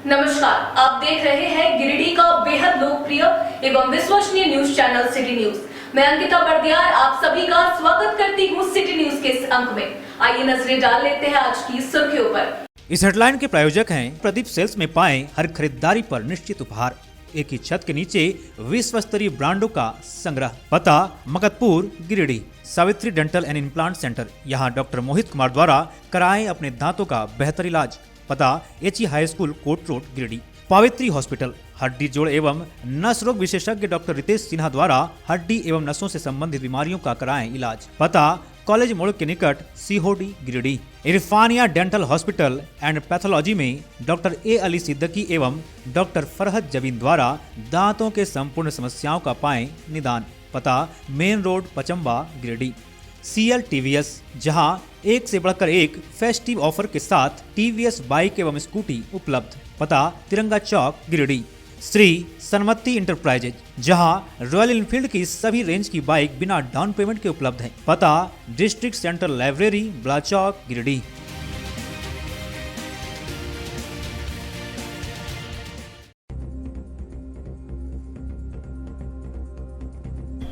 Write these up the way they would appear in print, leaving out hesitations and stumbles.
नमस्कार, आप देख रहे हैं गिरिडीह का बेहद लोकप्रिय एवं विश्वसनीय न्यूज चैनल सिटी न्यूज। मैं अंकिता बर्दियार आप सभी का स्वागत करती हूँ सिटी न्यूज के इस अंक में। आइए नजरें डाल लेते हैं आज की सुर्खियों पर। इस हेडलाइन के प्रायोजक हैं प्रदीप सेल्स में पाएं हर खरीदारी पर निश्चित उपहार। एक ही छत के नीचे विश्व स्तरीय ब्रांडों का संग्रह। पता Makatpur Giridih. Savitri dental and implant centre. यहाँ डॉक्टर मोहित कुमार द्वारा कराएं अपने दांतों का बेहतर इलाज। पता HE high school court road Giridih. Pavitri hospital. हड्डी जोड़ एवं नस रोग विशेषज्ञ डॉक्टर रितेश सिन्हा द्वारा हड्डी एवं नसों से संबंधित बीमारियों का कराएं इलाज। पता कॉलेज मोड़ के निकट Sihodih Giridih. Irfania dental hospital and pathology में डॉक्टर ए अली सिद्दीकी एवं डॉक्टर फरहत जबीन द्वारा दांतों के संपूर्ण समस्याओं का पाएं निदान। पता main road Pachamba Giridih. CL TVS, जहां एक से बढ़कर एक फेस्टिव ऑफर के साथ TVS बाइक एवं स्कूटी उपलब्ध। पता तिरंगा चौक गिरिडीह। श्री सन्मति इंटरप्राइजेज, जहां रॉयल इनफील्ड की सभी रेंज की बाइक बिना डाउन पेमेंट के उपलब्ध है। पता district centre library Blachowk Giridih.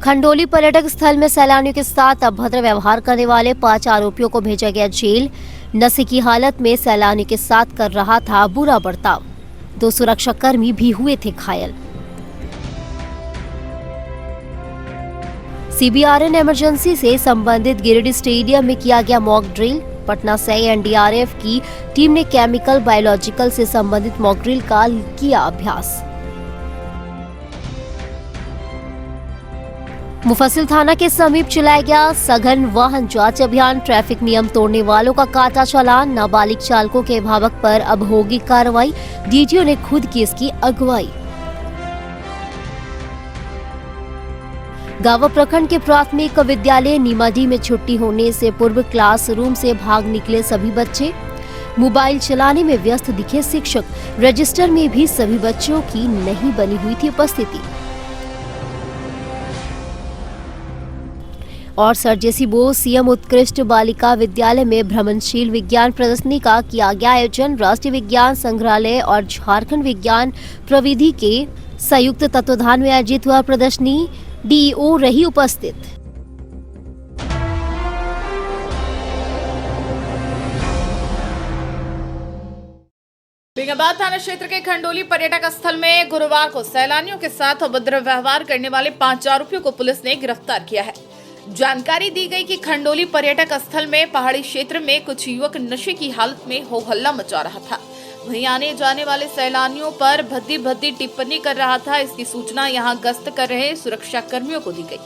Khandoli पर्यटक स्थल में सैलानियों के साथ अभद्र व्यवहार करने वाले 5 आरोपियों को भेजा गया जेल। नशे की हालत में सैलानियों के साथ कर रहा था बुरा बर्ताव। 2 सुरक्षाकर्मी भी हुए थे घायल। CBRN इमरजेंसी से संबंधित गिरिडीह स्टेडियम में किया गया मॉक ड्रिल। पटना से NDRF की टीम ने केमिकल बायोलॉजिकल से संबंधित मॉक ड्रिल का किया अभ्यास। मुफस्सिल थाना के समीप चलाया गया सघन वाहन जांच अभियान। ट्रैफिक नियम तोड़ने वालों का काटा चालान। नाबालिग चालकों के अभिभावक पर अब होगी कार्रवाई। DTO ने खुद की इसकी अगुवाई। गावा प्रखंड के प्राथमिक विद्यालय नीमाडी में छुट्टी होने से पूर्व क्लासरूम से भाग निकले सभी बच्चे। मोबाइल चलाने में व्यस्त दिखे शिक्षक। रजिस्टर में भी सभी बच्चों की नहीं बनी हुई थी उपस्थिति। और सर जेसी बोस CM उत्कृष्ट बालिका विद्यालय में भ्रमणशील विज्ञान प्रदर्शनी का किया गया आयोजन। राष्ट्रीय विज्ञान संग्रहालय और झारखंड विज्ञान प्रविधि के संयुक्त तत्वाधान में आयोजित हुआ प्रदर्शनी। DEO रही उपस्थित। बेंगाबाद थाना क्षेत्र के खंडोली पर्यटक स्थल में गुरुवार को सैलानियों के साथ अभद्र व्यवहार करने वाले 5 आरोपियों को पुलिस ने गिरफ्तार किया है। जानकारी दी गई कि खंडोली पर्यटक स्थल में पहाड़ी क्षेत्र में कुछ युवक नशे की हालत में हो हल्ला मचा रहा था। वहीं आने जाने वाले सैलानियों पर भद्दी भद्दी टिप्पणी कर रहा था। इसकी सूचना यहां गश्त कर रहे सुरक्षा कर्मियों को दी गई।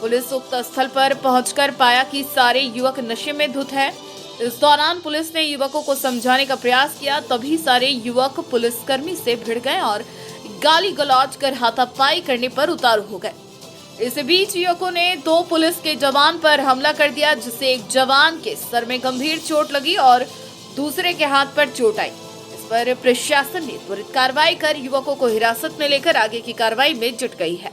पुलिस उक्त स्थल पर पहुंचकर पाया कि सारे युवक नशे में धुत हैं। इस दौरान पुलिस ने युवकों को समझाने का प्रयास किया, तभी सारे युवक पुलिसकर्मी से भिड़ गए और गाली गलौज कर हाथापाई करने पर उतारू हो गए। इस बीच युवकों ने 2 पुलिस के जवान पर हमला कर दिया, जिससे एक जवान के सर में गंभीर चोट लगी और दूसरे के हाथ पर चोट आई। इस पर प्रशासन ने त्वरित कार्रवाई कर युवकों को हिरासत में लेकर आगे की कार्रवाई में जुट गई है।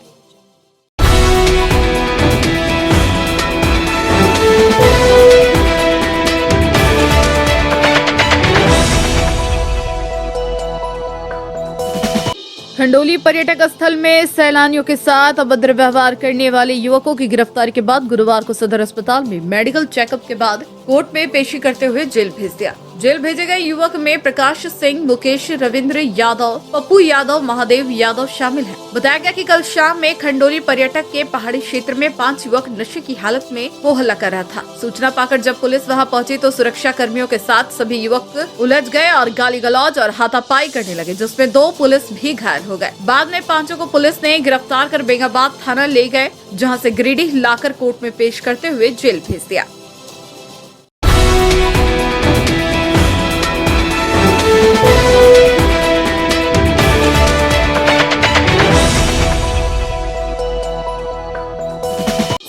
खंडोली पर्यटक स्थल में सैलानियों के साथ अभद्र व्यवहार करने वाले युवकों की गिरफ्तारी के बाद गुरुवार को सदर अस्पताल में मेडिकल चेकअप के बाद कोर्ट में पेशी करते हुए जेल भेज दिया। जेल भेजे गए युवक में प्रकाश सिंह, मुकेश, रविंद्र यादव, पप्पू यादव, महादेव यादव शामिल हैं। बताया गया कि कल शाम में खंडोली पर्यटक के पहाड़ी क्षेत्र में 5 युवक नशे की हालत में हो हल्ला कर रहा था। सूचना पाकर जब पुलिस वहां पहुंची तो सुरक्षा कर्मियों के साथ सभी युवक उलझ गए और गाली गलौज और हाथापाई करने लगे, जिसमें 2 पुलिस भी घायल हो गए। बाद में 5 को पुलिस ने गिरफ्तार कर बेंगाबाद थाना ले गए, जहाँ से गिरिडीह लाकर कोर्ट में पेश करते हुए जेल भेज दिया।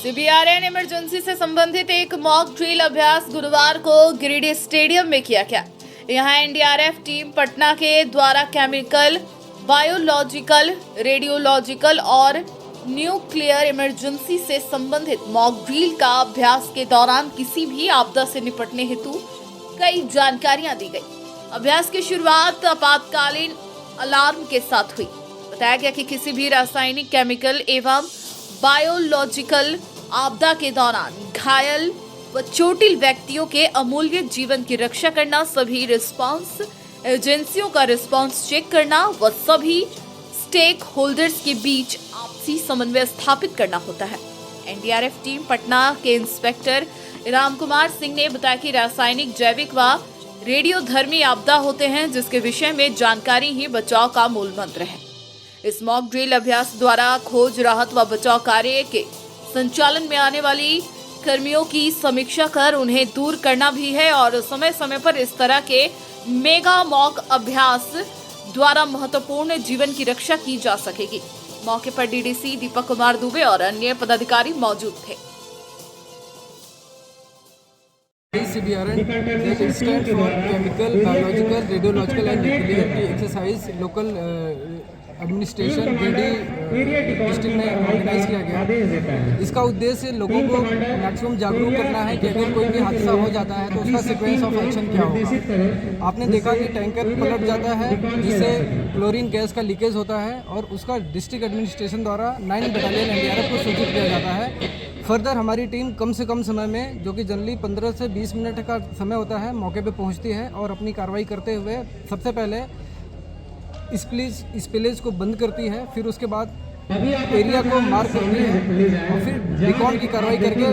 CBRN इमरजेंसी से संबंधित एक मॉक ड्रिल अभ्यास गुरुवार को गिरिडीह स्टेडियम में किया गया। यहाँ NDRF टीम पटना के द्वारा केमिकल, बायोलॉजिकल, रेडियोलॉजिकल और न्यूक्लियर इमरजेंसी से संबंधित मॉक ड्रिल का अभ्यास के दौरान किसी भी आपदा से निपटने हेतु कई जानकारियां दी गई। अभ्यास की शुरुआत आपातकालीन अलार्म के साथ हुई। बताया गया कि किसी भी रासायनिक, केमिकल एवं बायोलॉजिकल आपदा के दौरान घायल व चोटिल व्यक्तियों के अमूल्य जीवन की रक्षा करना, सभी रिस्पांस एजेंसियों का रिस्पांस चेक करना व सभी स्टेक होल्डर्स के बीच आपसी समन्वय स्थापित करना होता है। एनडीआरएफ टीम पटना के इंस्पेक्टर राम कुमार सिंह ने बताया कि रासायनिक, जैविक व रेडियोधर्मी आपदा होते हैं, जिसके विषय में जानकारी ही बचाव का मूल मंत्र है। इस मॉक ड्रिल अभ्यास द्वारा खोज, राहत व बचाव कार्य के संचालन में आने वाली कर्मियों की समीक्षा कर उन्हें दूर करना भी है और समय समय पर इस तरह के मेगा मॉक अभ्यास द्वारा महत्वपूर्ण जीवन की रक्षा की जा सकेगी। मौके पर डीडीसी दीपक कुमार दुबे और अन्य पदाधिकारी मौजूद थे। CBRN that stands for chemical, biological, radiological and nuclear की exercise local administration Giridih district में ऑर्गेनाइज किया गया। इसका उद्देश्य लोगों को मैक्सिमम जागरूक करना है कि अगर कोई भी हादसा हो जाता है तो उसका सीक्वेंस ऑफ एक्शन क्या होगा। आपने देखा कि टैंकर पलट जाता है जिससे क्लोरीन गैस का लीकेज होता है और उसका डिस्ट्रिक्ट एडमिनिस्ट्रेशन द्वारा 9 बटालियन एनडीआरएफ को सूचित किया जाता है। फर्दर हमारी टीम कम से कम समय में, जो कि जनरली 15 से 20 मिनट का समय होता है, मौके पे पहुंचती है और अपनी कार्रवाई करते हुए सबसे पहले स्पिलेज को बंद करती है, फिर उसके बाद एरिया को मार्क करती है और फिर रिकॉन की कार्रवाई करके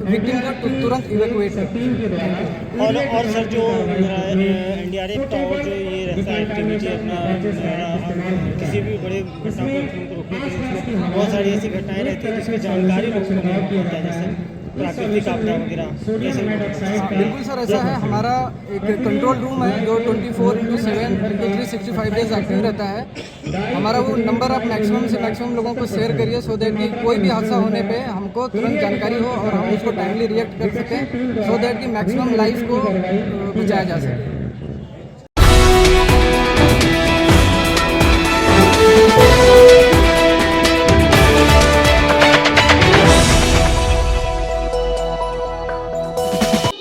विक्टिम को तुरंत इवैक्यूएट करती है। और सर जो एनडीआरएफ का और जो ये रहता है एक्टिविटी अपना किसी भी बड़े घटना को रोकने के लिए बहुत सारी ऐसी घटनाएं रहती हैं जिसकी जानकारी लोगों को नहीं होता है, जैसे प्राकृतिक आपदा वगैरह। बिल्कुल सर, ऐसा है। हमारा एक कंट्रोल रूम है जो 24/7 365 डेज एक्टिव रहता है। हमारा वो नंबर आप मैक्सिमम से मैक्सिमम लोगों को शेयर करिए सो दैट कि कोई भी हादसा होने पे हमको तुरंत जानकारी हो और हम उसको टाइमली रिएक्ट कर सकें सो दैट कि मैक्सिमम लाइफ को बचाया जा सके।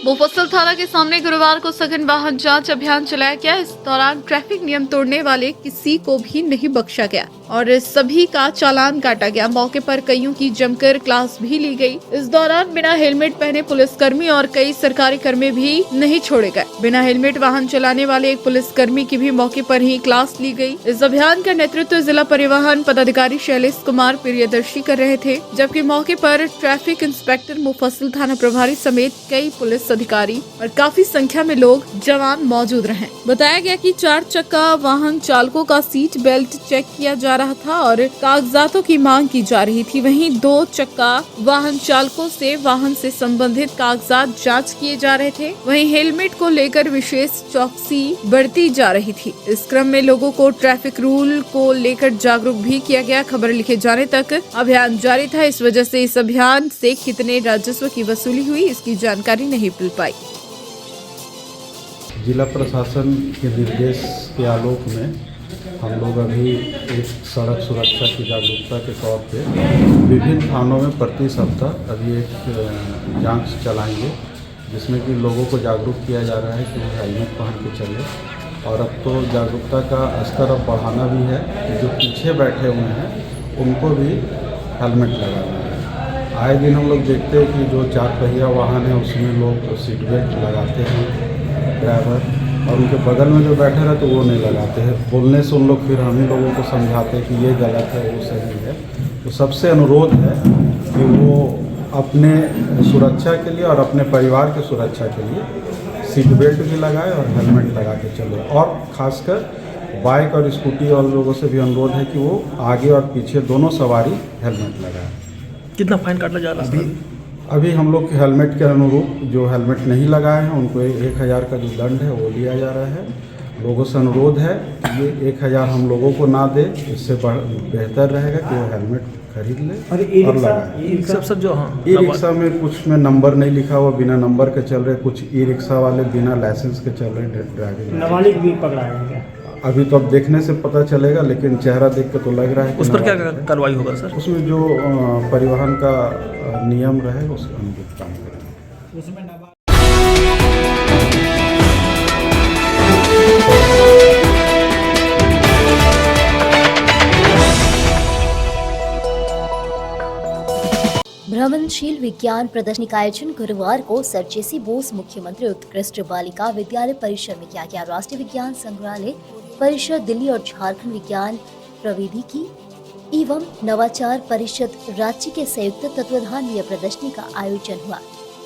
मुफस्सिल थाना के सामने गुरुवार को सघन वाहन जांच अभियान चलाया गया। इस दौरान ट्रैफिक नियम तोड़ने वाले किसी को भी नहीं बख्शा गया और सभी का चालान काटा गया। मौके पर कईयों की जमकर क्लास भी ली गई। इस दौरान बिना हेलमेट पहने पुलिसकर्मी और कई सरकारी कर्मी भी नहीं छोड़े गए। बिना हेलमेट वाहन चलाने वाले एक पुलिसकर्मी की भी मौके पर ही क्लास ली गई। इस अभियान का नेतृत्व जिला परिवहन पदाधिकारी शैलेश कुमार प्रियदर्शी कर रहे थे, जबकि मौके पर ट्रैफिक इंस्पेक्टर, मुफस्सिल थाना प्रभारी समेत कई पुलिस अधिकारी और काफी संख्या में लोग जवान मौजूद रहे। बताया गया कि 4 चक्का वाहन चालकों का सीट बेल्ट चेक किया जा रहा था और कागजातों की मांग की जा रही थी। वहीं 2 चक्का वाहन चालकों से वाहन से संबंधित कागजात जांच किए जा रहे थे। वहीं हेलमेट को लेकर विशेष चौकसी बरती जा रही थी। इस क्रम में लोगों को ट्रैफिक रूल को लेकर जागरूक भी किया गया। खबर लिखे जाने तक अभियान जारी था। इस वजह से इस अभियान से कितने राजस्व की वसूली हुई, इसकी जानकारी नहीं मिल पाई। जिला प्रशासन के निर्देश के आलोक में हम लोग अभी एक सड़क सुरक्षा की जागरूकता के तौर पे विभिन्न थानों में प्रति सप्ताह अभी एक जांच चलाएंगे, जिसमें कि लोगों को जागरूक किया जा रहा है कि वो हेलमेट पहन के चले। और अब तो जागरूकता का स्तर अब बढ़ाना भी है कि जो पीछे बैठे हुए हैं उनको भी हेलमेट लगाना है। आए दिन हम लोग देखते हैं कि जो 4 पहिया वाहन है उसमें लोग सीट बेल्ट लगाते हैं ड्राइवर, और उनके बगल में जो बैठे रहते वो नहीं लगाते हैं। बोलने से उन लोग फिर हम ही लोगों को समझाते हैं कि ये गलत है, वो सही है। तो सबसे अनुरोध है कि वो अपने सुरक्षा के लिए और अपने परिवार की सुरक्षा के लिए सीट बेल्ट भी लगाए और हेलमेट लगा के चले। और खासकर बाइक और स्कूटी वाले लोगों से भी अनुरोध है कि वो आगे और पीछे दोनों सवारी हेलमेट लगाए। कितना फाइन काटा जा रहा है? अभी हम लोग हेलमेट के अनुरूप जो हेलमेट नहीं लगाए हैं उनको 1000 का जो दंड है वो लिया जा रहा है। लोगों से अनुरोध है कि ये 1000 हम लोगों को ना दे, इससे बेहतर रहेगा कि वो हेलमेट खरीद ले और लगाए। सब जो ई रिक्शा में कुछ में नंबर नहीं लिखा हुआ, बिना नंबर के चल रहे, कुछ ई रिक्शा वाले बिना लाइसेंस के चल रहे ड्राइविंग। नाबालिग भी पकड़ा है क्या? अभी तो अब देखने से पता चलेगा, लेकिन चेहरा देख के तो लग रहा है। उस पर क्या कार्रवाई होगा सर? उसमें जो परिवहन का नियम रहे उसके अनुरूप काम करेंगे। भ्रमणशील विज्ञान प्रदर्शनी का आयोजन गुरुवार को सर जेसी बोस मुख्यमंत्री उत्कृष्ट बालिका विद्यालय परिसर में किया गया। राष्ट्रीय विज्ञान संग्रहालय परिषद दिल्ली और झारखंड विज्ञान प्रौद्योगिकी एवं नवाचार परिषद राज्य के संयुक्त तत्वाधान में प्रदर्शनी का आयोजन हुआ।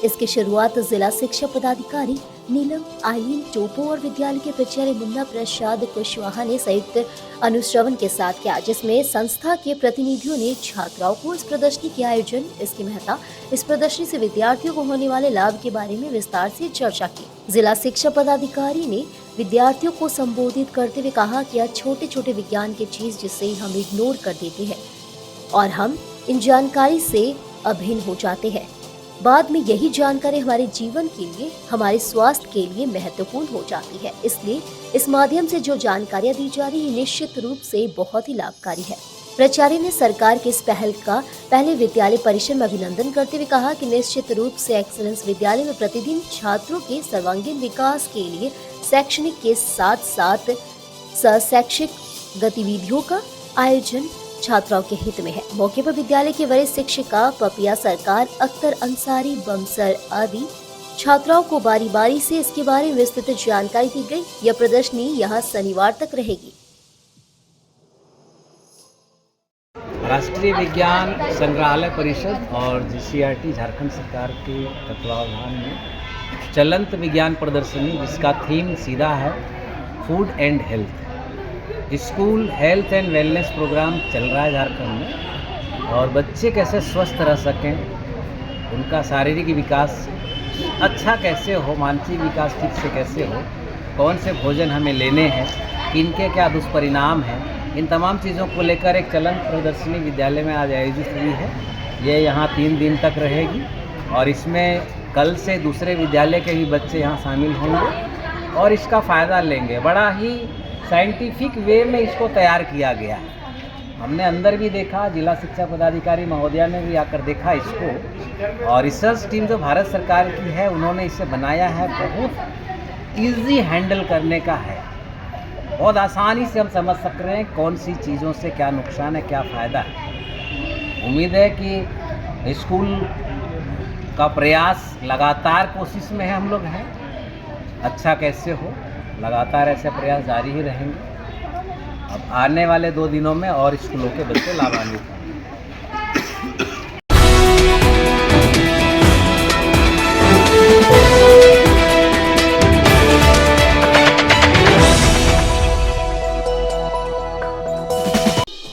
इसकी शुरुआत जिला शिक्षा पदाधिकारी नीलम आईन टोपो और विद्यालय के प्राचार्य मुन्ना प्रसाद कुशवाहा ने संयुक्त अनुश्रवण के साथ किया, जिसमें संस्था के प्रतिनिधियों ने छात्राओं को इस प्रदर्शनी के आयोजन, इसकी महत्ता, इस प्रदर्शनी से विद्यार्थियों को होने वाले लाभ के बारे में विस्तार से चर्चा की। जिला शिक्षा पदाधिकारी ने विद्यार्थियों को संबोधित करते हुए कहा कि यह छोटे छोटे विज्ञान की चीज जिसे हम इग्नोर कर देते हैं और हम इन जानकारी से अभिन्न हो जाते हैं। बाद में यही जानकारी हमारे जीवन के लिए, हमारे स्वास्थ्य के लिए महत्वपूर्ण हो जाती है। इसलिए इस माध्यम से जो जानकारियां दी जा रही है निश्चित रूप से बहुत ही लाभकारी है। प्राचार्य ने सरकार की इस पहल का पहले विद्यालय परिसर में अभिनंदन करते हुए कहा कि निश्चित रूप से एक्सीलेंस विद्यालय में प्रतिदिन छात्रों के सर्वांगीण विकास के लिए शैक्षणिक के साथ साथ शैक्षिक गतिविधियों का आयोजन छात्राओं के हित में है। मौके पर विद्यालय की वरिष्ठ शिक्षिका पपिया सरकार, अख्तर अंसारी, बमसर आदि छात्राओं को बारी बारी से इसके बारे में विस्तृत जानकारी दी गई। यह प्रदर्शनी यहाँ शनिवार तक रहेगी। राष्ट्रीय विज्ञान संग्रहालय परिषद और जीसीईआरटी झारखंड सरकार के तत्वावधान में चलंत विज्ञान प्रदर्शनी, जिसका थीम सीधा है food and health. School health and wellness programme चल रहा है झारखंड में, और बच्चे कैसे स्वस्थ रह सकें, उनका शारीरिक विकास अच्छा कैसे हो, मानसिक विकास ठीक से कैसे हो, कौन से भोजन हमें लेने हैं, किनके क्या दुष्परिणाम हैं, इन तमाम चीज़ों को लेकर एक चलंत प्रदर्शनी विद्यालय में आज आयोजित हुई है। ये यहाँ 3 दिन तक रहेगी और इसमें कल से दूसरे विद्यालय के भी बच्चे यहाँ शामिल होंगे और इसका फ़ायदा लेंगे। बड़ा ही साइंटिफिक वे में इसको तैयार किया गया है। हमने अंदर भी देखा, जिला शिक्षा पदाधिकारी महोदया ने भी आकर देखा इसको, और रिसर्च टीम जो भारत सरकार की है उन्होंने इसे बनाया है, बहुत इजी हैंडल करने का है। बहुत आसानी से हम समझ सक रहे हैं कौन सी चीज़ों से क्या नुकसान है, क्या फ़ायदा है। उम्मीद है कि स्कूल का प्रयास लगातार कोशिश में है, हम लोग हैं अच्छा कैसे हो, लगातार ऐसे प्रयास जारी ही रहेंगे। अब आने वाले 2 दिनों में और स्कूलों के बच्चे लाभान्वित होंगे।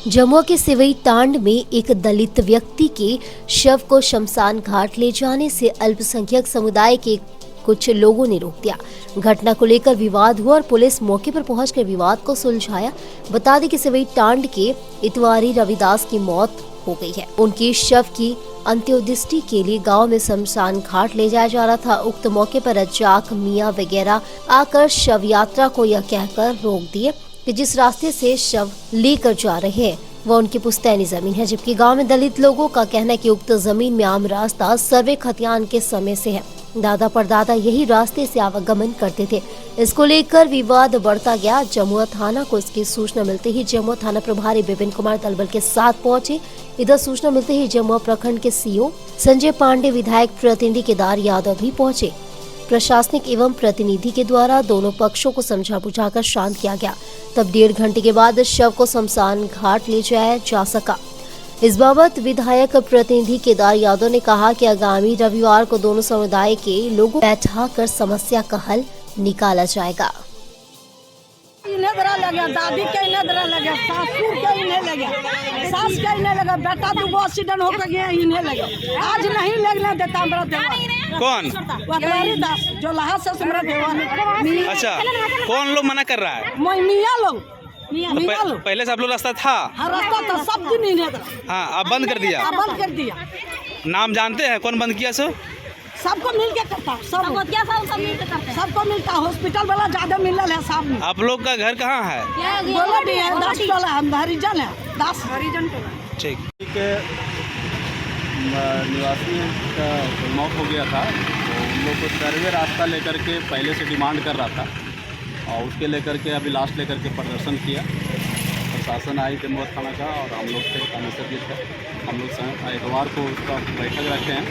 जमुआ के सिवई टांड में एक दलित व्यक्ति के शव को शमशान घाट ले जाने से अल्पसंख्यक समुदाय के कुछ लोगों ने रोक दिया। घटना को लेकर विवाद हुआ और पुलिस मौके पर पहुंचकर विवाद को सुलझाया। बता दें कि सिवई टांड के इतवारी रविदास की मौत हो गई है। उनकी शव की अंत्योदृष्टि के लिए गांव में शमशान घाट ले जाया जा रहा था। उक्त मौके पर रज्जाक, मियां वगैरह आकर शव यात्रा को यह कहकर रोक दिए कि जिस रास्ते से शव लेकर जा रहे हैं वह उनकी पुश्तैनी जमीन है, जबकि गांव में दलित लोगों का कहना है कि उक्त जमीन में आम रास्ता सर्वे खतियान के समय से है। दादा परदादा यही रास्ते से आवागमन करते थे। इसको लेकर विवाद बढ़ता गया। जमुआ थाना को इसकी सूचना मिलते ही जमुआ थाना प्रभारी विपिन कुमार दलबल के साथ पहुंचे। इधर सूचना मिलते ही जमुआ प्रखंड के सीओ संजय पांडे, विधायक प्रतिनिधि केदार यादव भी पहुंचे। प्रशासनिक एवं प्रतिनिधि के द्वारा दोनों पक्षों को समझा बुझाकर शांत किया गया। तब 1.5 घंटे के बाद शव को शमशान घाट ले जाया जा सका। इस बाबत विधायक प्रतिनिधि केदार यादव ने कहा कि आगामी रविवार को दोनों समुदाय के लोगों बैठा कर समस्या का हल निकाला जाएगा। इन्हें लगे, दादी के इन्हें लगे, सासुर के इन्हें लगे, सास के इन्हें लगे, बेटा 2 एक्सीडेंट होकर गया इन्हें लगे। आज नहीं लगने देता मेरा देवा। कौन? वकलारी दास जो लहा से मेरा देवा। अच्छा, कौन लोग मना कर रहा है? मियाँ लोग। पहले से आप लोग रास्ता था? हाँ, रास्ता था, सब दिन इन्हें। हाँ, अब बंद कर दिया? बंद कर दिया। नाम जानते हैं कौन बंद किया? सो सबको मिल के करता, सब मिल के करते, सबको मिलता। हॉस्पिटल वाला ज्यादा मिल है सब। आप लोग का घर कहाँ है? गोलडी है, 10 टोला हम हरिजन है, 10 हरिजन टोला। ठीक। निवासी का मौत हो गया था, तो उन लोग को सर्वे रास्ता लेकर के पहले से डिमांड कर रहा था और उसके लेकर के अभी लास्ट लेकर के प्रदर्शन किया। प्रशासन आई जमवत थाना का और हम लोग थे कमिश्नर जी थे। हम लोग एतवार को उसका बैठक रखे हैं,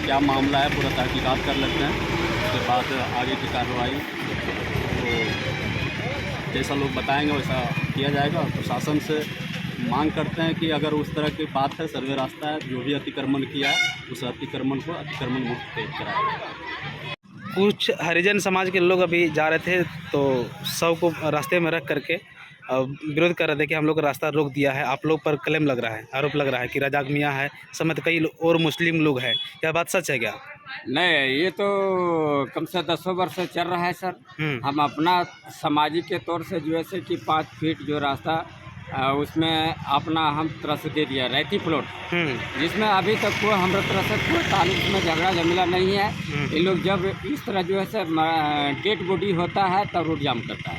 क्या मामला है पूरा तहकीकात कर लेते हैं, उसके बाद आगे की कार्रवाई तो जैसा लोग बताएंगे वैसा किया जाएगा। और प्रशासन से मांग करते हैं कि अगर उस तरह की बात है, सर्वे रास्ता है, जो भी अतिक्रमण किया है उस अतिक्रमण को अतिक्रमण मुक्त कराया। कुछ हरिजन समाज के लोग अभी जा रहे थे तो सब को रास्ते में रख करके विरोध कर रहे थे कि हम लोग का रास्ता रोक दिया है। आप लोग पर क्लेम लग रहा है, आरोप लग रहा है कि रजाक मियाँ है समेत कई और मुस्लिम लोग हैं, क्या बात सच है क्या? नहीं, ये तो कम से 10 वर्ष से चल रहा है सर। हम अपना सामाजिक के तौर से जो है कि 5 फीट जो रास्ता उसमें अपना हम तरह से दे दिया रैती प्लॉट, जिसमें अभी तक कोई हमारे तरह से कोई ताल्लुक में झगड़ा झमेला नहीं है। ये लोग जब इस तरह जो है डेड बॉडी होता है तब रोड जाम करता है।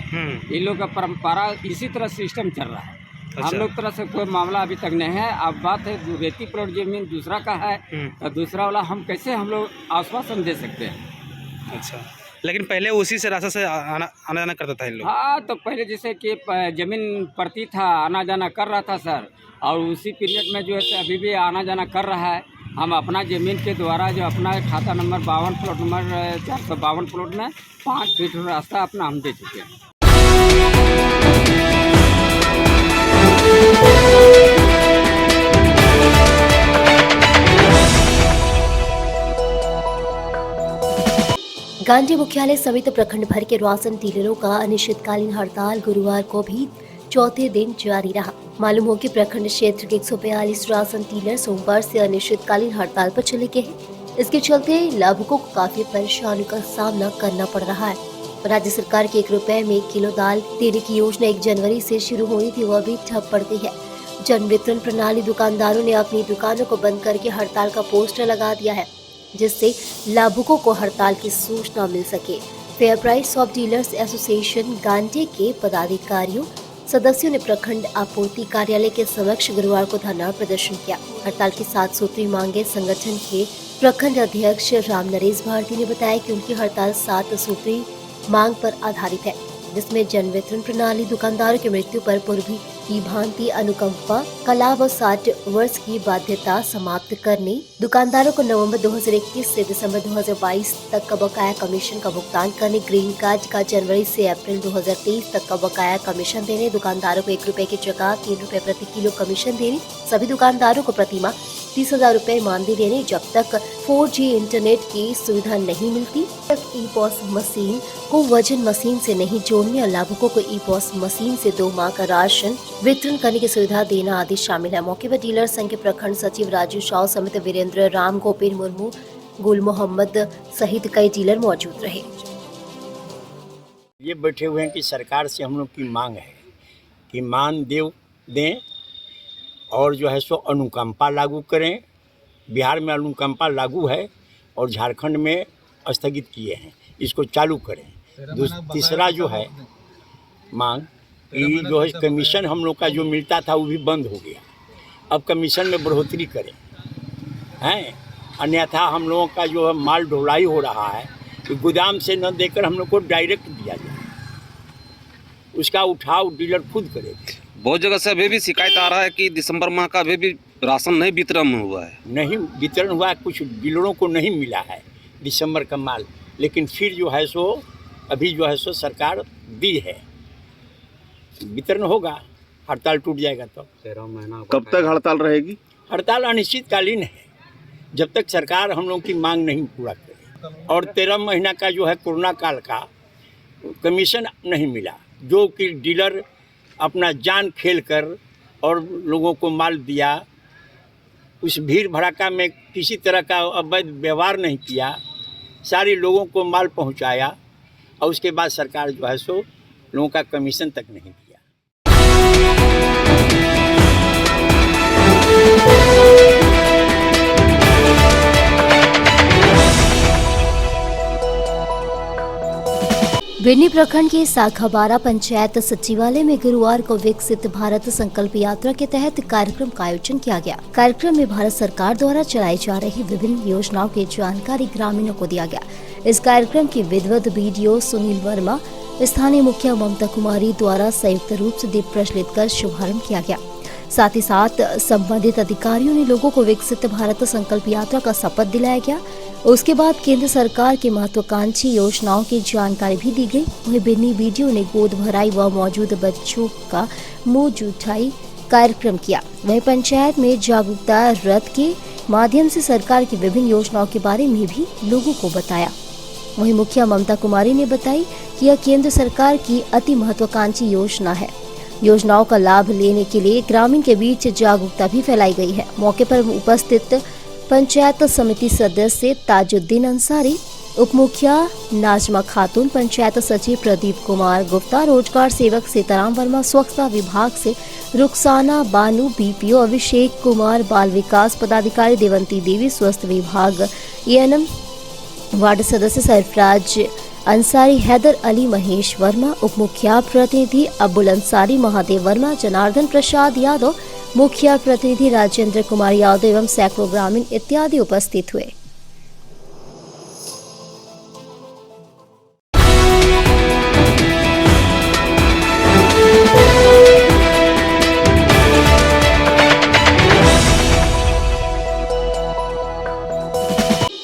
ये लोग का परंपरा इसी तरह सिस्टम चल रहा है। अच्छा। हम लोग तरह से कोई मामला अभी तक नहीं है। अब बात है जो रेती प्लॉट जमीन दूसरा का है तो दूसरा वाला हम कैसे हम लोग आश्वासन दे सकते हैं। अच्छा, लेकिन पहले उसी से रास्ते से आना जाना करता था इन लोग? हाँ, तो पहले जैसे कि जमीन पड़ती था, आना जाना कर रहा था सर, और उसी पीरियड में जो है अभी भी आना जाना कर रहा है। हम अपना ज़मीन के द्वारा जो अपना खाता नंबर 52 प्लॉट नंबर 452 प्लॉट में 5 फीट रास्ता अपना हम दे चुके हैं। गांधी मुख्यालय समेत प्रखंड भर के राशन डीलरों का अनिश्चितकालीन हड़ताल गुरुवार को भी चौथे दिन जारी रहा। मालूम हो कि प्रखंड क्षेत्र के 142 राशन डीलर सोमवार से अनिश्चितकालीन हड़ताल पर चले गए हैं। इसके चलते लाभुकों को काफी परेशानियों का सामना करना पड़ रहा है। राज्य सरकार के 1 रुपए में 1 किलो दाल देने की योजना 1 जनवरी से शुरू हुई थी, वह भी ठप पड़ गई है। जन वितरण प्रणाली दुकानदारों ने अपनी दुकानों को बंद करके हड़ताल का पोस्टर लगा दिया है, जिससे लाभुकों को हड़ताल की सूचना मिल सके। Fair price of dealers association Gandhi के पदाधिकारियों सदस्यों ने प्रखंड आपूर्ति कार्यालय के समक्ष गुरुवार को धरना प्रदर्शन किया। हड़ताल की 7 सूत्री मांगे संगठन के प्रखंड अध्यक्ष राम नरेश भारती ने बताया कि उनकी हड़ताल 7 सूत्री मांग पर आधारित है, जिसमें जन वितरण प्रणाली दुकानदारों की मृत्यु पर पूर्वी की भांति अनुकंपा का लाभ और 60 वर्ष की बाध्यता समाप्त करने, दुकानदारों को नवंबर 2021 से दिसंबर 2022 तक का बकाया कमीशन का भुगतान करने, ग्रीन कार्ड का जनवरी से अप्रैल 2023 तक का बकाया कमीशन देने, दुकानदारों को 1 रुपए की जगह 3 रुपए प्रति किलो कमीशन देने, सभी दुकानदारों को प्रतिमाह 30,000 रुपए मानदेय देने, जब तक 4G इंटरनेट की सुविधा नहीं मिलती तक ई-पॉस मशीन को वजन मशीन से नहीं जोड़ने और लाभुकों को ई-पॉस मशीन से 2 माह का राशन वितरण करने की सुविधा देना आदि शामिल है। मौके पर डीलर संघ के प्रखंड सचिव राजू शाह समेत वीरेंद्र राम, गोपीन मुर्मू, गुल मोहम्मद सहित कई डीलर मौजूद रहे। ये बैठे हुए हैं कि सरकार से हम लोग की मांग है कि मानदेय दें और जो है सो अनुकंपा लागू करें। बिहार में अनुकंपा लागू है और झारखंड में स्थगित किए हैं, इसको चालू करें। तीसरा जो है मांग कि जो है कमीशन हम लोग का जो मिलता था वो भी बंद हो गया, अब कमीशन में बढ़ोतरी करें हैं, अन्यथा हम लोगों का जो है माल ढुलाई हो रहा है कि गोदाम से न देकर हम लोग को डायरेक्ट दिया जाए, उसका उठाव डीलर खुद करेगा। बहुत जगह से अभी भी शिकायत आ रहा है कि दिसंबर माह का अभी भी राशन नहीं वितरण हुआ है। नहीं वितरण हुआ है, कुछ डीलरों को नहीं मिला है दिसंबर का माल, लेकिन फिर जो है सो अभी जो है सो सरकार दी है, वितरण होगा। हड़ताल टूट जाएगा तो 13 महीना कब तक हड़ताल रहेगी? हड़ताल अनिश्चितकालीन है, जब तक सरकार हम लोग की मांग नहीं पूरा करे। और 13 महीना का जो है कोरोना काल का कमीशन नहीं मिला, जो कि डीलर अपना जान खेल कर और लोगों को माल दिया, उस भीड़ भड़ाका में किसी तरह का अवैध व्यवहार नहीं किया, सारे लोगों को माल पहुंचाया और उसके बाद सरकार जो है सो लोगों का कमीशन तक नहीं दिया। बिरनी प्रखंड के शाखा 12 पंचायत सचिवालय में गुरुवार को विकसित भारत संकल्प यात्रा के तहत कार्यक्रम का आयोजन किया गया। कार्यक्रम में भारत सरकार द्वारा चलाई जा रही विभिन्न योजनाओं की जानकारी ग्रामीणों को दिया गया। इस कार्यक्रम की विधिवत बीडीओ सुनील वर्मा, स्थानीय मुखिया ममता कुमारी द्वारा संयुक्त रूप से दीप प्रज्वलित कर शुभारंभ किया गया। साथ ही साथ संबंधित अधिकारियों ने लोगों को विकसित भारत संकल्प यात्रा का शपथ दिलाया गया। उसके बाद केंद्र सरकार की महत्वाकांक्षी योजनाओं की जानकारी भी दी गई। वहीं बिन्नी वीडियो ने गोद भराई व मौजूद बच्चों का मुंह जुठाई कार्यक्रम किया। वहीं पंचायत में जागरूकता रथ के माध्यम से सरकार की विभिन्न योजनाओं के बारे में भी लोगों को बताया। वहीं मुखिया ममता कुमारी ने बताई कि यह केंद्र सरकार की अति महत्वाकांक्षी योजना है। योजनाओं का लाभ लेने के लिए ग्रामीण के बीच जागरूकता भी फैलाई गई है। मौके पर उपस्थित पंचायत समिति सदस्य ताजुद्दीन अंसारी, उप मुखिया नाजमा खातून, पंचायत सचिव प्रदीप कुमार गुप्ता, रोजगार सेवक सीताराम वर्मा, स्वच्छता विभाग से रुखसाना बानू, बीपीओ अभिषेक कुमार, बाल विकास पदाधिकारी देवंती देवी, स्वास्थ्य विभाग एएनएम, वार्ड सदस्य सरफराज अंसारी, हैदर अली, महेश वर्मा, उप मुखिया प्रतिनिधि अब्बुल अंसारी, महादेव वर्मा, जनार्दन प्रसाद यादव, मुखिया प्रतिनिधि राजेंद्र कुमार यादव एवं सैकड़ों ग्रामीण इत्यादि उपस्थित हुए।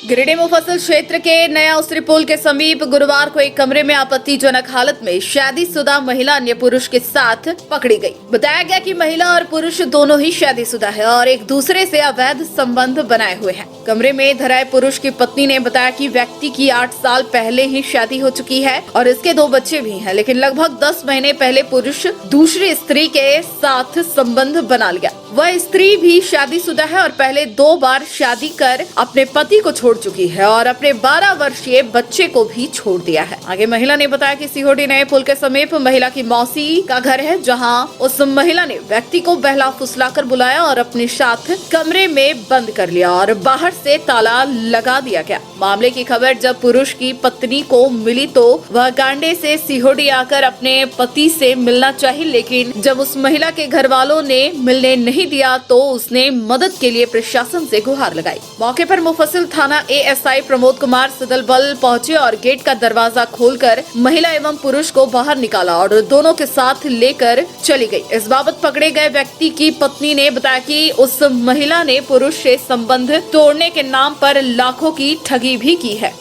गिरिडीह मुफस्सिल क्षेत्र के नया उसरी पुल के समीप गुरुवार को एक कमरे में आपत्तिजनक हालत में शादीशुदा महिला अन्य पुरुष के साथ पकड़ी गई। बताया गया कि महिला और पुरुष दोनों ही शादीशुदा है और एक दूसरे से अवैध संबंध बनाए हुए हैं। कमरे में धराए पुरुष की पत्नी ने बताया कि व्यक्ति की 8 साल पहले ही शादी हो चुकी है और इसके 2 बच्चे भी हैं, लेकिन लगभग 10 महीने पहले पुरुष दूसरी स्त्री के साथ संबंध बना लिया। वह स्त्री भी शादीशुदा है और पहले 2 बार शादी कर अपने पति को छोड़ चुकी है और अपने 12 वर्षीय बच्चे को भी छोड़ दिया है। आगे महिला ने बताया कि सीहोडी नए पुल के समीप महिला की मौसी का घर है, जहां उस महिला ने व्यक्ति को बहला फुसलाकर बुलाया और अपने साथ कमरे में बंद कर लिया और बाहर से ताला लगा दिया गया। मामले की खबर जब पुरुष की पत्नी को मिली तो वह गांडे से सीहोडी आकर अपने पति से मिलना चाही, लेकिन जब उस महिला के घर वालों ने मिलने नहीं दिया तो उसने मदद के लिए प्रशासन से गुहार लगाई। मौके पर मुफस्सिल थाना एएसआई प्रमोद कुमार सदल बल पहुंचे और गेट का दरवाजा खोलकर महिला एवं पुरुष को बाहर निकाला और दोनों के साथ लेकर चली गई। इस बाबत पकड़े गए व्यक्ति की पत्नी ने बताया कि उस महिला ने पुरुष से संबंध तोड़ने के नाम पर लाखों की ठगी भी की है।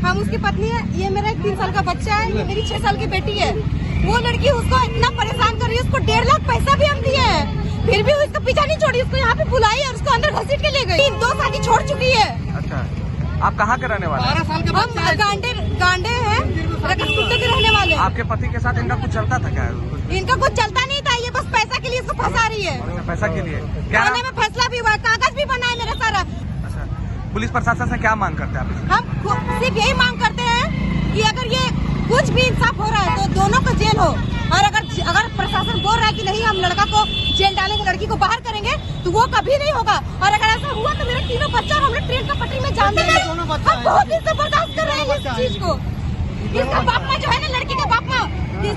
हम उसकी पत्नी है, ये मेरा 3 साल का बच्चा है, ये मेरी 6 साल की बेटी है। वो लड़की उसको इतना परेशान कर रही है, उसको 1.5 लाख पैसा भी हम दिए हैं, फिर भी उसका पीछा नहीं छोड़ी। उसको यहाँ पे बुलाई और उसको अंदर घसीट के ले गई। 2 शादी छोड़ चुकी है। अच्छा, आप कहाँ के रहने वाले? 12 साल के बच्चा है। गांडे हैं, रकसकुंडे के रहने वाले। आपके पति के साथ इनका कुछ चलता था क्या? इनका कुछ चलता नहीं था, ये बस पैसा के लिए इसको फंसा रही है। पैसा के लिए? थाने में फैसला भी हुआ, कागज भी बना है मेरा सारा। पुलिस प्रशासन से क्या मांग करते हैं आप? हम सिर्फ यही मांग करते हैं कि अगर ये कुछ भी इंसाफ हो रहा है तो दोनों को जेल हो, और अगर प्रशासन बोल रहा है कि नहीं हम लड़का को जेल डालेंगे, लड़की को बाहर करेंगे, तो वो कभी नहीं होगा। और अगर ऐसा हुआ तो मेरे 3 बच्चा और हमने ट्रेन का पटरी में जान देंगे। हम बहुत दिन से बर्दाश्त कर रहे हैं इस चीज को। इसका बाप माँ जो है ना, लड़की का बाप माँ,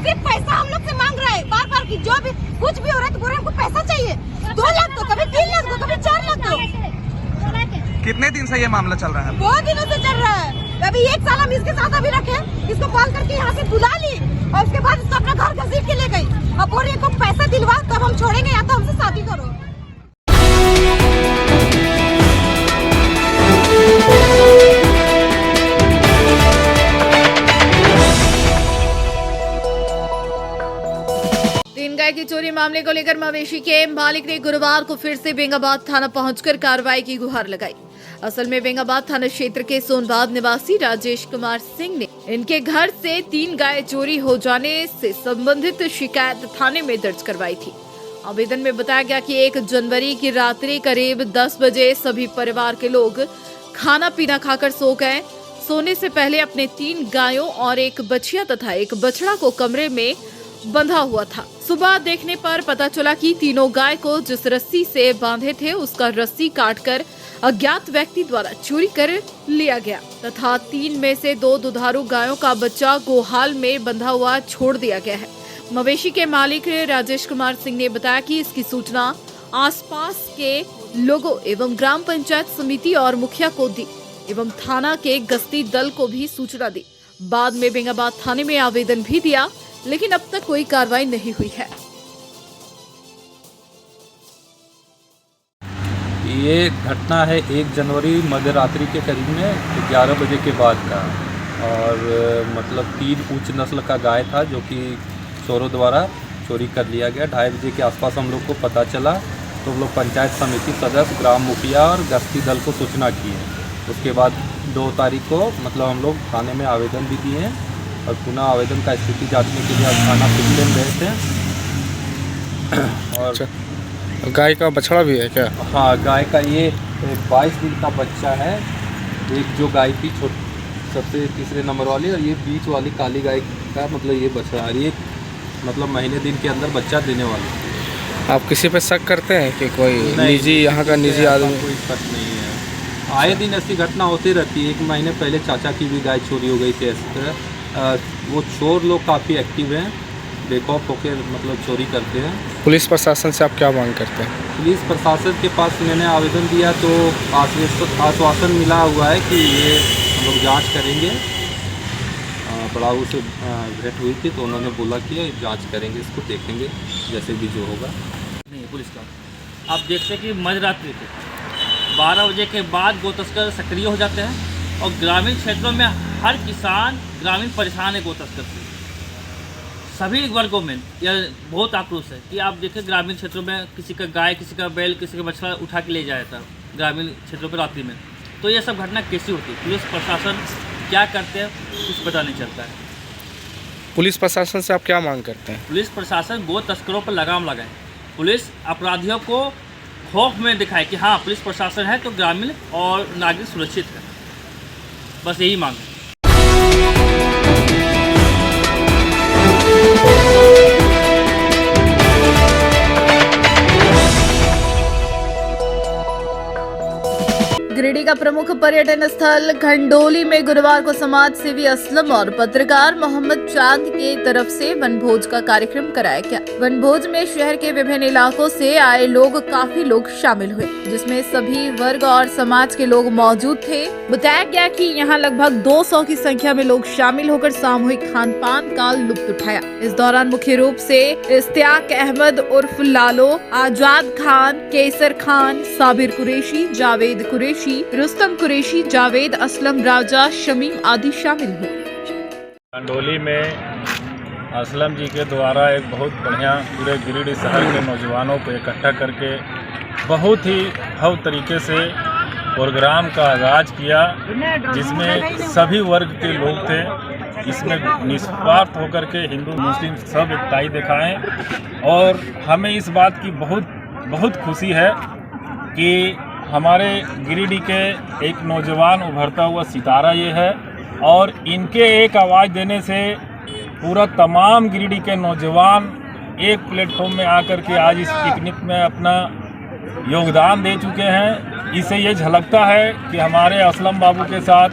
सिर्फ पैसा हम लोग से मांग रहा है बार बार की। जो भी कुछ भी हो रहा है तो बोल रहे हमको पैसा चाहिए। 2 लाख दो, कभी 3 लाख दो, कभी 4 लाख दो। कितने दिन से ये मामला चल रहा है? बहुत दिनों से चल रहा है। अभी 1 साल हम इसके साथ अभी रखे, इसको कॉल करके यहाँ से बुला ली और उसके बाद इसको अपना घर घसीट के ले गई। अब बोल रही है पैसा दिलवा तब हम छोड़ेंगे, या तो हमसे शादी करो। तीन गाय की चोरी मामले को लेकर मवेशी के मालिक ने गुरुवार को फिर से बेंगाबाद थाना पहुंचकर कार्रवाई की गुहार लगाई। असल में बेंगाबाद थाना क्षेत्र के सोनबाद निवासी राजेश कुमार सिंह ने इनके घर से 3 गाय चोरी हो जाने से संबंधित शिकायत थाने में दर्ज करवाई थी। आवेदन में बताया गया कि 1 जनवरी की रात्रि करीब 10 बजे सभी परिवार के लोग खाना पीना खाकर सो गए। सोने से पहले अपने 3 गायों और 1 बछिया तथा 1 बछड़ा को कमरे में बंधा हुआ था। सुबह देखने पर पता चला कि तीनों गाय को जिस रस्सी से बांधे थे उसका रस्सी काटकर अज्ञात व्यक्ति द्वारा चोरी कर लिया गया तथा 3 में से 2 दुधारू गायों का बच्चा गोहाल में बंधा हुआ छोड़ दिया गया है। मवेशी के मालिक राजेश कुमार सिंह ने बताया कि इसकी सूचना आसपास के लोगों एवं ग्राम पंचायत समिति और मुखिया को दी एवं थाना के गश्ती दल को भी सूचना दी। बाद में बेंगाबाद थाने में आवेदन भी दिया, लेकिन अब तक कोई कार्रवाई नहीं हुई है। ये घटना है 1 जनवरी मध्यरात्रि के करीब में 11 बजे के बाद का, और मतलब 3 उच्च नस्ल का गाय था जो कि चोरों द्वारा चोरी कर लिया गया। 2:30 बजे के आसपास हम लोग को पता चला, तो हम लोग पंचायत समिति सदस्य, ग्राम मुखिया और गश्ती दल को सूचना की है। उसके बाद 2 तारीख को मतलब हम लोग थाने में आवेदन भी दिए हैं और पुनः आवेदन का स्थिति जांचने के लिए थाना सिलसिले गए थे। और अच्छा, गाय का बछड़ा भी है क्या? हाँ, गाय का ये 22 दिन का बच्चा है। एक जो गाय थी सबसे तीसरे नंबर वाली, और ये बीच वाली काली गाय का मतलब ये बछड़ा, ये मतलब महीने दिन के अंदर बच्चा देने वाली। आप किसी पे शक करते हैं कि कोई निजी यहाँ का निजी आदमी? कोई शक नहीं है, आए दिन ऐसी घटना होती रहती है। 1 महीने पहले चाचा की भी गाय चोरी हो गई थी इस तरह। वो चोर लोग काफ़ी एक्टिव हैं, बेखौफ होकर मतलब चोरी करते हैं। पुलिस प्रशासन से आप क्या मांग करते हैं? पुलिस प्रशासन के पास मैंने आवेदन दिया तो आश्वासन मिला हुआ है कि ये हम लोग जाँच करेंगे। बड़ाऊ से भेंट हुई थी तो उन्होंने बोला कि जांच करेंगे, इसको देखेंगे जैसे भी जो होगा। नहीं, पुलिस का आप देखते हैं कि मध्यरात्रि को 12 बजे के बाद गो तस्कर सक्रिय हो जाते हैं और ग्रामीण क्षेत्रों में हर किसान ग्रामीण परेशान है गो तस्कर से। सभी वर्गों में यह बहुत आक्रोश है कि आप देखें ग्रामीण क्षेत्रों में किसी का गाय, किसी का बैल, किसी का बछड़ा उठा के ले जाया था ग्रामीण क्षेत्रों पर रात्रि में। तो यह सब घटना कैसी होती है, पुलिस प्रशासन क्या करते हैं कुछ पता नहीं चलता है। पुलिस प्रशासन से आप क्या मांग करते हैं? पुलिस प्रशासन गो तस्करों पर लगाम लगाए, पुलिस अपराधियों को खौफ में दिखाए कि हाँ पुलिस प्रशासन है तो ग्रामीण और नागरिक सुरक्षित है। बस यही मांग है। गिरिडीह का प्रमुख पर्यटन स्थल खंडोली में गुरुवार को समाज सेवी असलम और पत्रकार मोहम्मद चांद के तरफ से वनभोज का कार्यक्रम कराया गया। वनभोज में शहर के विभिन्न इलाकों से आए काफी लोग शामिल हुए, जिसमें सभी वर्ग और समाज के लोग मौजूद थे। बताया गया कि यहाँ लगभग 200 की संख्या में लोग शामिल होकर सामूहिक खान पान का लुत्फ उठाया। इस दौरान मुख्य रूप से इस्तियाक अहमद उर्फ लालो, आजाद खान, केसर खान, साबिर कुरैशी, जावेद कुरैशी, रुस्तम कुरैशी, जावेद असलम, राजा शमीम आदि शामिल हुए। खंडोली में असलम जी के द्वारा एक बहुत बढ़िया पूरे गिरिडीह शहर के नौजवानों को इकट्ठा करके बहुत ही भव्य तरीके से प्रोग्राम का आगाज किया, जिसमें सभी वर्ग के लोग थे। इसमें निस्वार्थ होकर के हिंदू मुस्लिम सब एकताई दिखाएं, और हमें इस बात की बहुत खुशी है कि हमारे गिरिडीह के एक नौजवान उभरता हुआ सितारा ये है, और इनके एक आवाज़ देने से पूरा तमाम गिरिडीह के नौजवान एक प्लेटफॉर्म में आकर के आज इस पिकनिक में अपना योगदान दे चुके हैं। इससे ये झलकता है कि हमारे असलम बाबू के साथ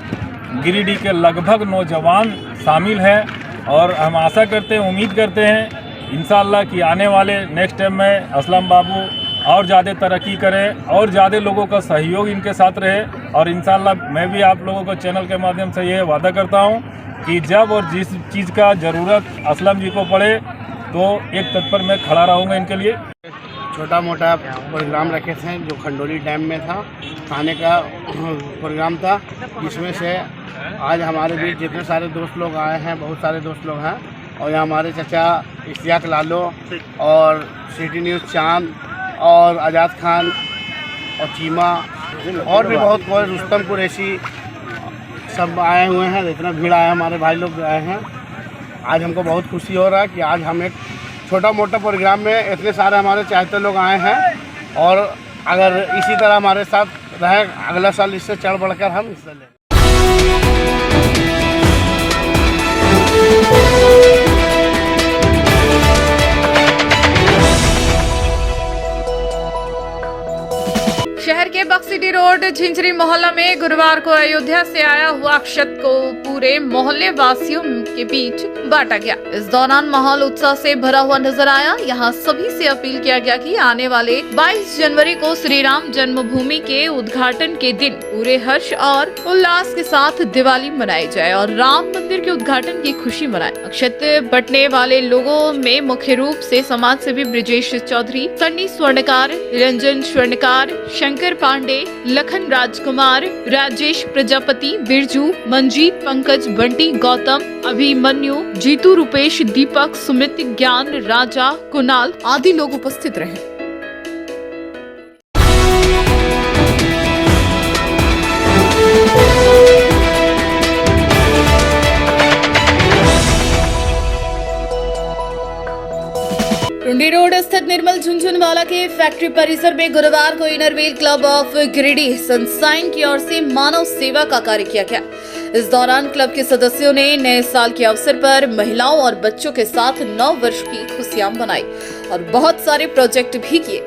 गिरिडीह के लगभग नौजवान शामिल हैं, और हम आशा करते हैं, उम्मीद करते हैं इंशाअल्लाह कि आने वाले नेक्स्ट टाइम में असलम बाबू और ज़्यादा तरक्की करें और ज़्यादा लोगों का सहयोग इनके साथ रहे। और इंशाअल्लाह मैं भी आप लोगों को चैनल के माध्यम से ये वादा करता हूँ कि जब और जिस चीज़ का ज़रूरत असलम जी को पड़े तो एक तत्पर मैं खड़ा रहूँगा इनके लिए। छोटा मोटा प्रोग्राम रखे थे जो खंडोली डैम में था, खाने का प्रोग्राम था, जिसमें से आज हमारे बीच जितने सारे दोस्त लोग आए हैं, बहुत सारे दोस्त लोग हैं। और यहाँ हमारे चाचा इस्तियाक लालो और सिटी न्यूज़ चांद और आज़ाद खान और चीमा और भी बहुत कोई रुस्तम कुरैशी सब आए हुए हैं। इतना भीड़ आया, हमारे भाई लोग आए हैं। आज हमको बहुत खुशी हो रहा है कि आज हम एक छोटा मोटा प्रोग्राम में इतने सारे हमारे चाहते लोग आए हैं, और अगर इसी तरह हमारे साथ रहे अगला साल इससे चढ़ बढ़कर हम हिस्सा लें। शहर के बक्सिडी रोड झिंझरी मोहल्ला में गुरुवार को अयोध्या से आया हुआ अक्षत को पूरे मोहल्ले वासियों के बीच बांटा गया। इस दौरान माहौल उत्साह से भरा हुआ नजर आया। यहाँ सभी से अपील किया गया कि आने वाले 22 जनवरी को श्री राम जन्मभूमि के उद्घाटन के दिन पूरे हर्ष और उल्लास के साथ दिवाली मनाई जाए और राम मंदिर के उद्घाटन की खुशी मनाए। अक्षत बटने वाले लोगों में मुख्य रूप से समाज सेवी ब्रिजेश चौधरी, सन्नी स्वर्णकार, निरंजन स्वर्णकार, शंकर पांडे, लखन राजकुमार, राजेश प्रजापति, बिरजू, मंजीत, पंकज, बंटी, गौतम, अभिमन्यु, जीतू, रूपेश, दीपक, सुमित, ज्ञान, राजा, कुणाल आदि लोग उपस्थित रहे। टुंडी रोड स्थित निर्मल झुंझुनवाला के फैक्ट्री परिसर में गुरुवार को inner wheel club of Giridih sunshine की ओर से मानव सेवा का कार्य किया गया। इस दौरान क्लब के सदस्यों ने नए साल के अवसर पर महिलाओं और बच्चों के साथ 9 वर्ष की खुशियां मनाई और बहुत सारे प्रोजेक्ट भी किए।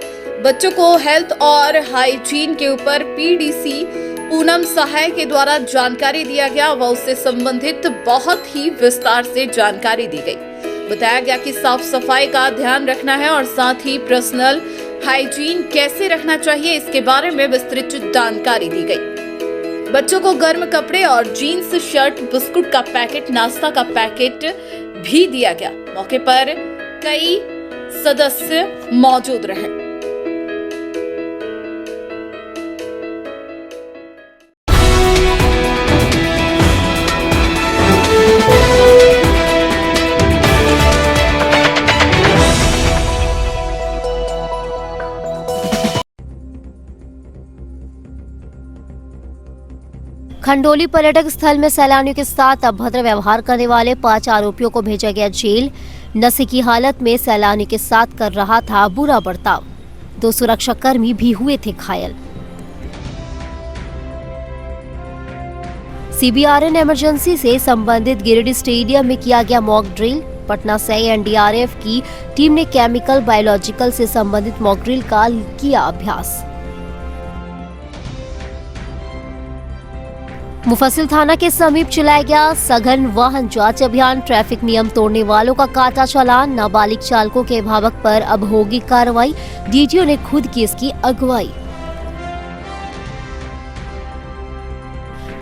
बच्चों को हेल्थ और हाइजीन के ऊपर पीडीसी पूनम सहाय के द्वारा जानकारी दिया गया व उससे संबंधित बहुत ही विस्तार से जानकारी दी गई। बताया गया कि साफ सफाई का ध्यान रखना है और साथ ही पर्सनल हाइजीन कैसे रखना चाहिए इसके बारे में विस्तृत जानकारी दी गई। बच्चों को गर्म कपड़े और जीन्स शर्ट, बिस्कुट का पैकेट, नाश्ता का पैकेट भी दिया गया। मौके पर कई सदस्य मौजूद रहे। खंडोली पर्यटक स्थल में सैलानियों के साथ अभद्र व्यवहार करने वाले 5 आरोपियों को भेजा गया जेल। नशे की हालत में सैलानियों के साथ कर रहा था बुरा बर्ताव। 2 सुरक्षाकर्मी भी हुए थे घायल। सीबीआरएन इमरजेंसी से संबंधित गिरिडीह स्टेडियम में किया गया मॉक ड्रिल। पटना से एनडीआरएफ की टीम ने केमिकल बायोलॉजिकल से संबंधित मॉक ड्रिल का किया अभ्यास। मुफस्सिल थाना के समीप चलाया गया सघन वाहन जांच अभियान। ट्रैफिक नियम तोड़ने वालों का काटा चालान। नाबालिग चालकों के अभिभावक पर अब होगी कार्रवाई। डीटीओ ने खुद की इसकी अगुवाई।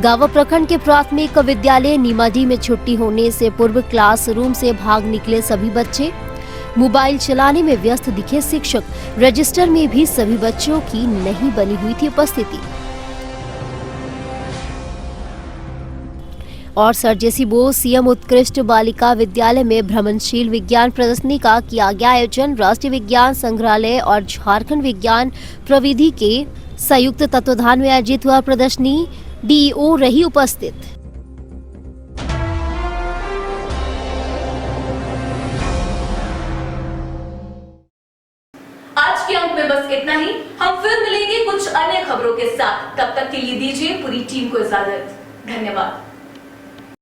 गावा प्रखंड के प्राथमिक विद्यालय नीमाडी में छुट्टी होने से पूर्व क्लासरूम से भाग निकले सभी बच्चे। मोबाइल चलाने में व्यस्त दिखे शिक्षक। रजिस्टर में भी सभी बच्चों की नहीं बनी हुई थी उपस्थिति। और सर जेसी बोस सीएम उत्कृष्ट बालिका विद्यालय में भ्रमणशील विज्ञान प्रदर्शनी का किया गया आयोजन। राष्ट्रीय विज्ञान संग्रहालय और झारखंड विज्ञान प्रविधि के संयुक्त तत्वाधान में आयोजित हुआ प्रदर्शनी। डीईओ रही उपस्थित। आज के अंक में बस इतना ही। हम फिर मिलेंगे कुछ अन्य खबरों के साथ। तब तक के लिए दीजिए पूरी टीम को इजाजत। धन्यवाद।